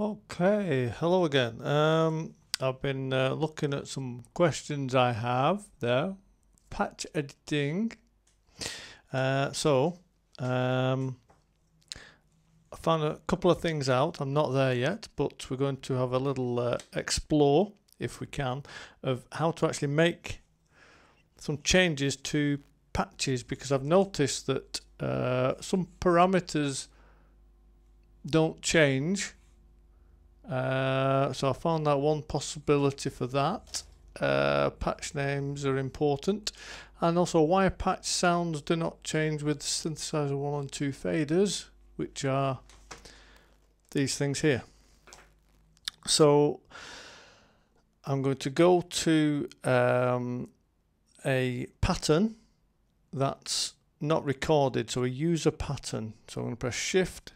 Okay, hello again. I've been looking at some questions I have there. Patch editing. I found a couple of things out. I'm not there yet, but we're going to have a little explore, if we can, of how to actually make some changes to patches, because I've noticed that some parameters don't change. So I found that one possibility for that. Patch names are important, and also why patch sounds do not change with synthesizer 1 and 2 faders, which are these things here. So I'm going to go to a pattern that's not recorded, so a user pattern. So I'm going to press shift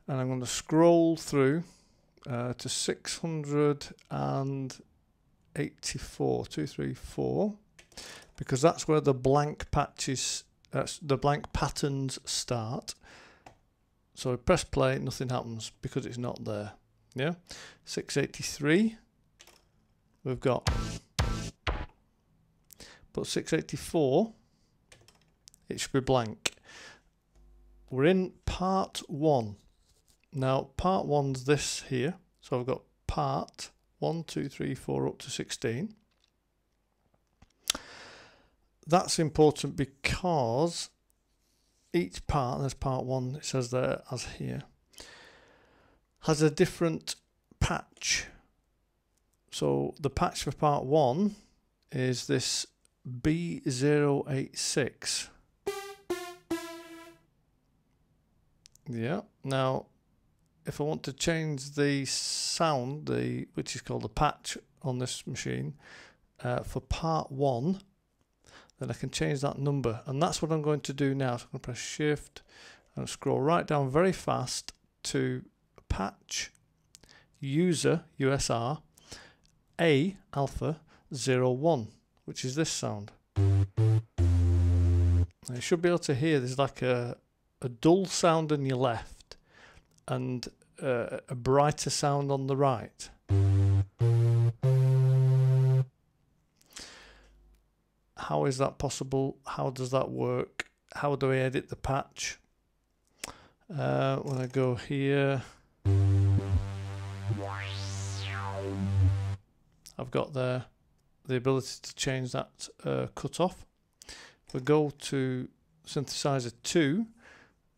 and I'm going to scroll through to 684, 234, because that's where the blank patches, the blank patterns start. So I press play, nothing happens because it's not there. Yeah, 683 we've got, but 684 it should be blank. We're in part 1. Now part 1's this here, so I've got part 1, 2, 3, 4 up to 16. That's important because each part, there's part 1, it says there as here, has a different patch. So the patch for part 1 is this B086. Yeah, now if I want to change the sound, which is called the patch on this machine, for part 1, then I can change that number, and that's what I'm going to do now. So I'm going to press shift and scroll right down very fast to patch user USR A alpha 01, which is this sound. Now you should be able to hear there's like a dull sound on your left and a brighter sound on the right. How is that possible? How does that work? How do I edit the patch? When I go here, I've got the ability to change that cutoff. If we go to synthesizer 2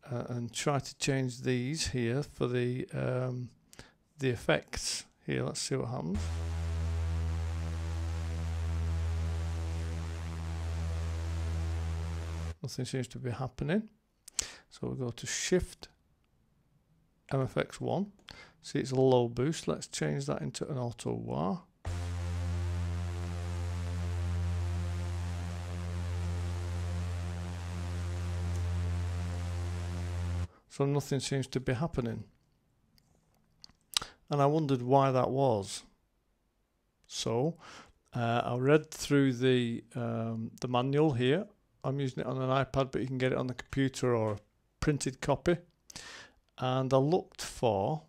and try to change these here for the effects here, let's see what happens. Nothing seems to be happening. So we go to shift MFX1. See, it's a low boost. Let's change that into an auto wah. So nothing seems to be happening, and I wondered why that was. So I read through the manual here. I'm using it on an iPad, but you can get it on the computer or a printed copy. And I looked for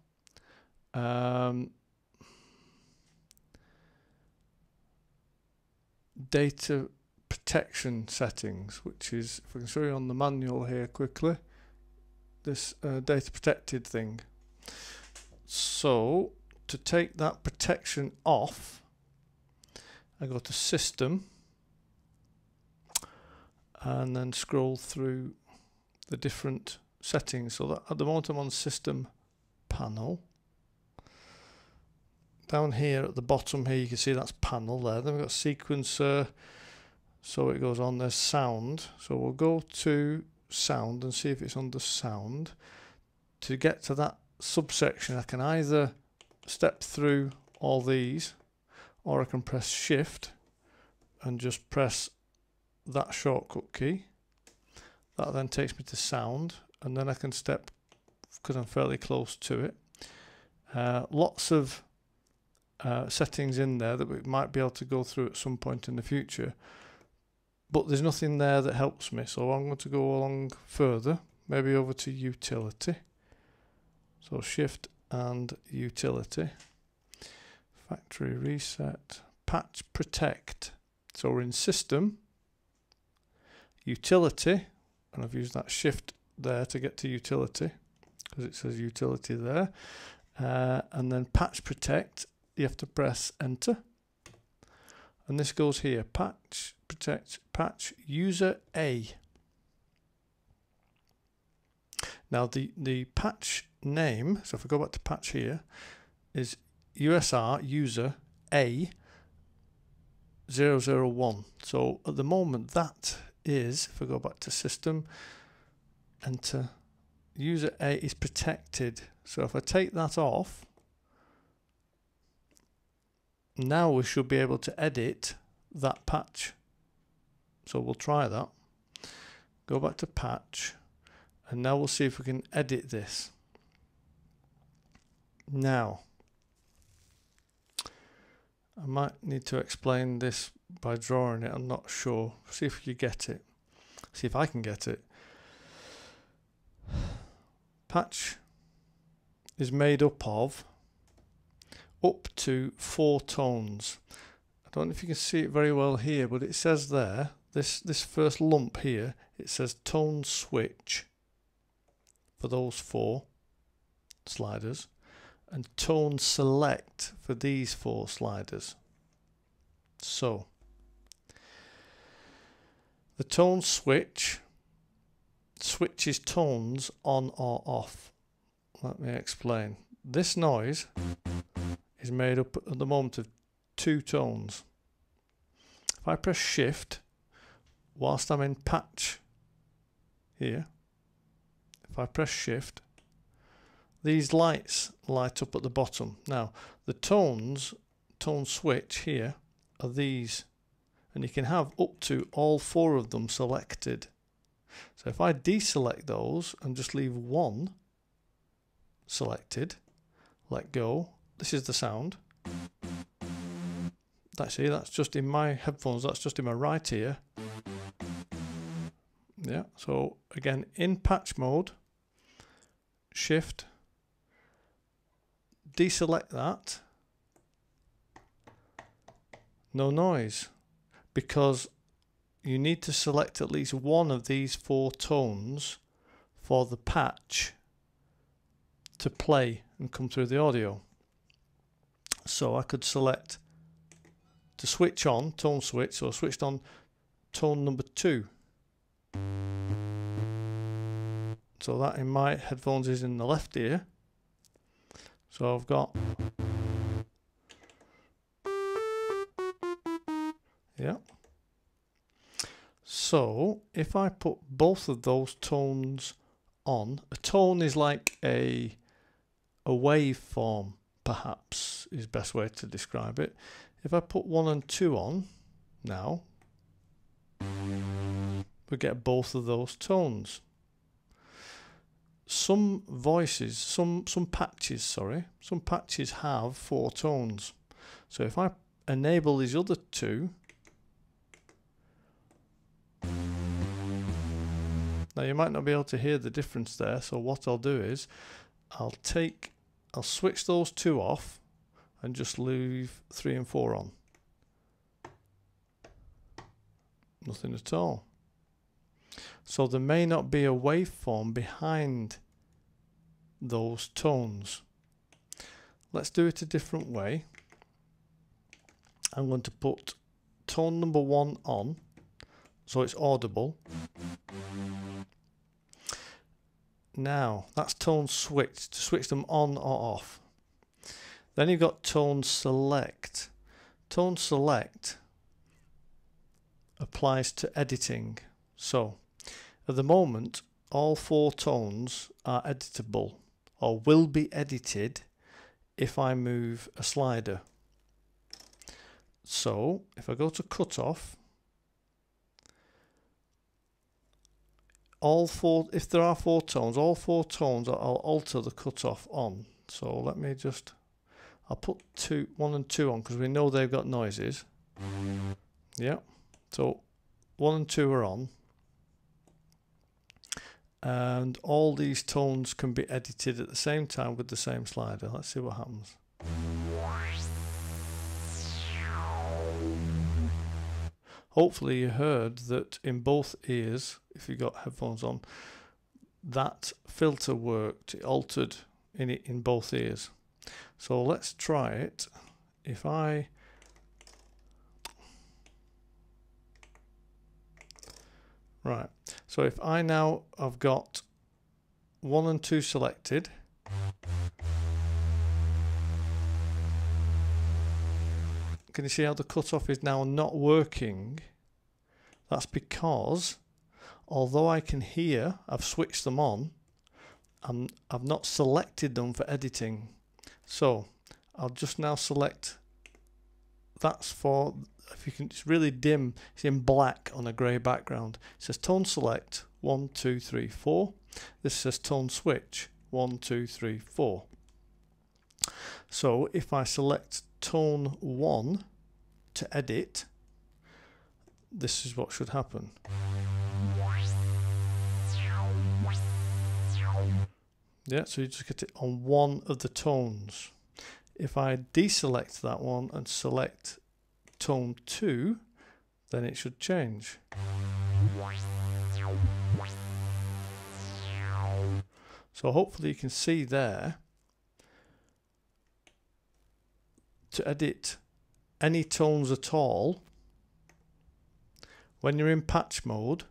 data protection settings, which is, if I can show you on the manual here quickly, this data protected thing. So to take that protection off, I go to system and then scroll through the different settings. So that at the moment I'm on system panel. Down here at the bottom here you can see that's panel there. Then we've got sequencer, so it goes on, there's sound. So we'll go to sound and see if it's under sound. To get to that subsection I can either step through all these, or I can press shift and just press that shortcut key. That then takes me to sound, and then I can step, because I'm fairly close to it. Lots of settings in there that we might be able to go through at some point in the future, but there's nothing there that helps me, so I'm going to go along further, maybe over to utility. So shift and utility. Factory reset, patch protect. So we're in system, utility, and I've used that shift there to get to utility because it says utility there. And then patch protect, you have to press enter. And this goes here, patch protect, patch user A. Now the patch name, so if I go back to patch here, is USR user A 001. So at the moment that is, if I go back to system, enter, user A is protected. So if I take that off, now we should be able to edit that patch. So we'll try that. Go back to patch, and now we'll see if we can edit this. Now, I might need to explain this by drawing it, I'm not sure. See if you get it. See if I can get it. Patch is made up of up to 4 tones. I don't know if you can see it very well here, but it says there, this first lump here, it says tone switch for those 4 sliders, and tone select for these 4 sliders. So the tone switch switches tones on or off. Let me explain. This noise is made up at the moment of 2 tones. If I press shift whilst I'm in patch here, if I press shift, these lights light up at the bottom. Now the tone switch here are these, and you can have up to all 4 of them selected. So if I deselect those and just leave 1 selected, let go, this is the sound. That's just in my headphones, that's just in my right ear. Yeah, so again, in patch mode, shift, deselect that, no noise, because you need to select at least 1 of these 4 tones for the patch to play and come through the audio. So I could select to switch on, tone switch, so I switched on tone number 2. So that in my headphones is in the left ear. So I've got, yeah. So if I put both of those tones on, a tone is like a waveform, perhaps is the best way to describe it. If I put 1 and 2 on now, we get both of those tones. Some voices, some patches have 4 tones. So if I enable these other 2, now you might not be able to hear the difference there, so what I'll do is I'll switch those 2 off and just leave 3 and 4 on. Nothing at all. So there may not be a waveform behind those tones. Let's do it a different way. I'm going to put tone number 1 on, so it's audible. Now that's tone switch, to switch them on or off. Then you've got tone select. Tone select applies to editing. So at the moment all 4 tones are editable or will be edited if I move a slider. So if I go to cutoff, if there are 4 tones, all 4 tones, I'll alter the cutoff on. So let me just, I'll put 1 and 2 on because we know they've got noises. Yeah, so 1 and 2 are on. and all these tones can be edited at the same time with the same slider. Let's see what happens. Hopefully you heard that in both ears, if you got headphones on, that filter worked. It altered in both ears. So let's try it. If I right, so if I now have got 1 and 2 selected, can you see how the cutoff is now not working? That's because although I can hear, I've switched them on, and I've not selected them for editing. So I'll just now select, that's for, if you can, it's really dim, it's in black on a grey background. It says tone select 1, 2, 3, 4. This says tone switch 1, 2, 3, 4. So if I select tone 1 to edit, this is what should happen. Yeah, so you just get it on one of the tones. If I deselect that one and select tone 2, then it should change. So hopefully you can see there, to edit any tones at all, when you're in patch mode,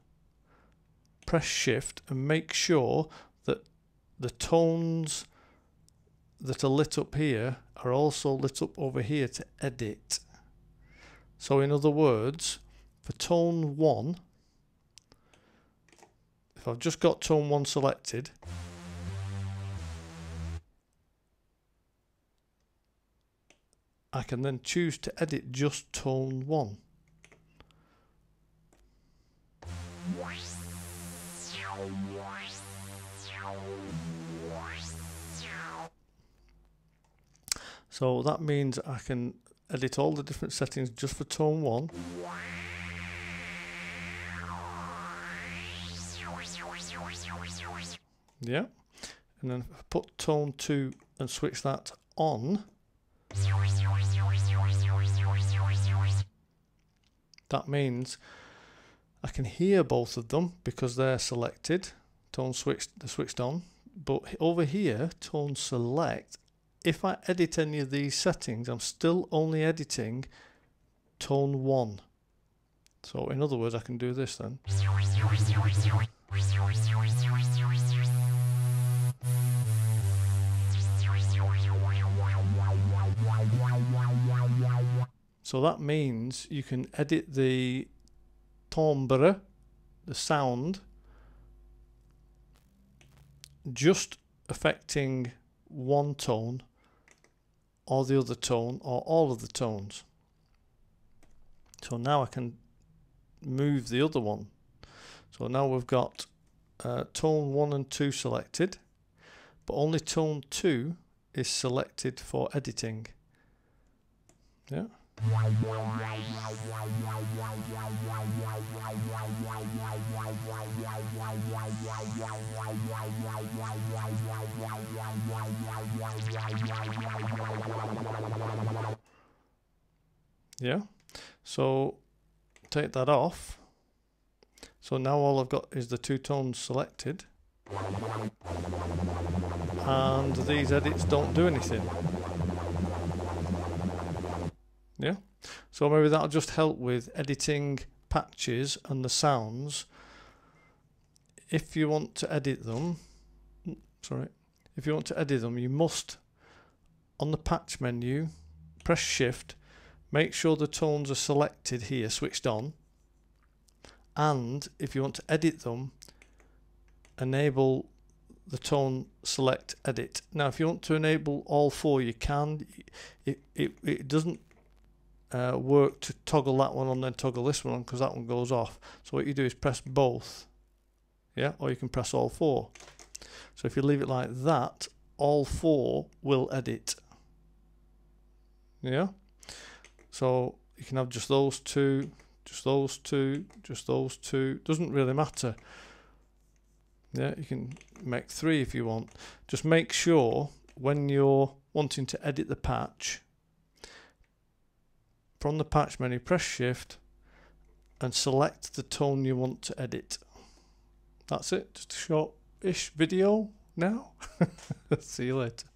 press shift and make sure that the tones that are lit up here are also lit up over here to edit. So in other words, for tone 1, if I've just got tone 1 selected, I can then choose to edit just tone 1. So that means I can edit all the different settings just for tone 1. Yeah, and then if I put tone 2 and switch that on, that means I can hear both of them because they're selected, tone switched, they're switched on. But over here, tone select, if I edit any of these settings, I'm still only editing tone 1. So in other words, I can do this then. So that means you can edit the timbre, the sound, just affecting one tone or the other tone or all of the tones. So now I can move the other one. So now we've got tone 1 and 2 selected, but only tone 2 is selected for editing. Yeah. Yeah, so take that off. So now all I've got is the 2 tones selected, and these edits don't do anything. Yeah, so maybe that'll just help with editing patches and the sounds. If you want to edit them, you must, on the patch menu, press shift, make sure the tones are selected here, switched on, and if you want to edit them, enable the tone select edit. Now if you want to enable all 4, you can. It doesn't work to toggle that one on then toggle this one on, because that one goes off. So what you do is press both, yeah, or you can press all 4. So if you leave it like that, all 4 will edit. Yeah, so you can have just those 2, just those 2, just those 2, doesn't really matter. Yeah, you can make 3 if you want. Just make sure when you're wanting to edit the patch, from the patch menu, press Shift and select the tone you want to edit. That's it. Just a short-ish video now. See you later.